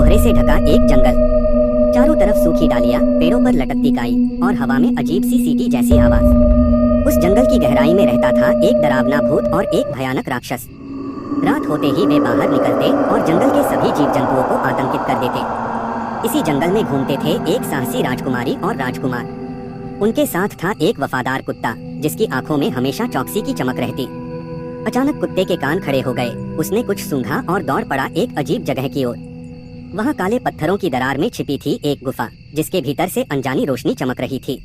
कोहरे से ढका एक जंगल। चारों तरफ सूखी डालियां, पेड़ों पर लटकती काई और हवा में अजीब सी सीटी जैसी आवाज। उस जंगल की गहराई में रहता था एक डरावना भूत और एक भयानक राक्षस। रात होते ही वे बाहर निकलते और जंगल के सभी जीव जंतुओं को आतंकित कर देते। इसी जंगल में घूमते थे एक साहसी राजकुमारी और राजकुमार। उनके साथ था एक वफादार कुत्ता जिसकी आंखों में हमेशा चौकसी की चमक रहती। अचानक कुत्ते के कान खड़े हो गए। उसने कुछ सूंघा और दौड़ पड़ा एक अजीब जगह की ओर। वहाँ काले पत्थरों की दरार में छिपी थी एक गुफा, जिसके भीतर से अनजानी रोशनी चमक रही थी।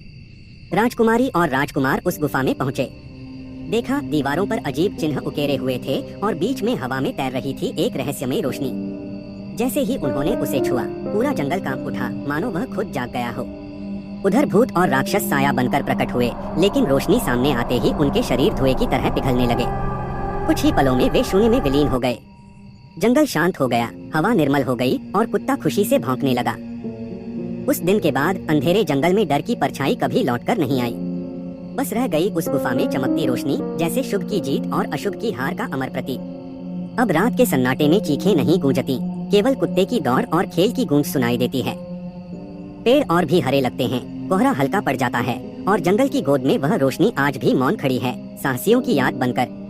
राजकुमारी और राजकुमार उस गुफा में पहुंचे। देखा, दीवारों पर अजीब चिन्ह उकेरे हुए थे और बीच में हवा में तैर रही थी एक रहस्यमयी रोशनी। जैसे ही उन्होंने उसे छुआ, पूरा जंगल कांप उठा, मानो वह खुद जाग गया हो। उधर भूत और राक्षस साया बनकर प्रकट हुए, लेकिन रोशनी सामने आते ही उनके शरीर धुएं की तरह पिघलने लगे। कुछ ही पलों में वे शून्य में विलीन हो गए। जंगल शांत हो गया, हवा निर्मल हो गई और कुत्ता खुशी से भौंकने लगा। उस दिन के बाद अंधेरे जंगल में डर की परछाई कभी लौटकर नहीं आई। बस रह गई उस गुफा में चमकती रोशनी, जैसे शुभ की जीत और अशुभ की हार का अमर प्रतीक। अब रात के सन्नाटे में चीखें नहीं गूंजती, केवल कुत्ते की दौड़ और खेल की गूंज सुनाई देती है। पेड़ और भी हरे लगते हैं, कोहरा हल्का पड़ जाता है और जंगल की गोद में वह रोशनी आज भी मौन खड़ी है, साहसियों की याद बनकर।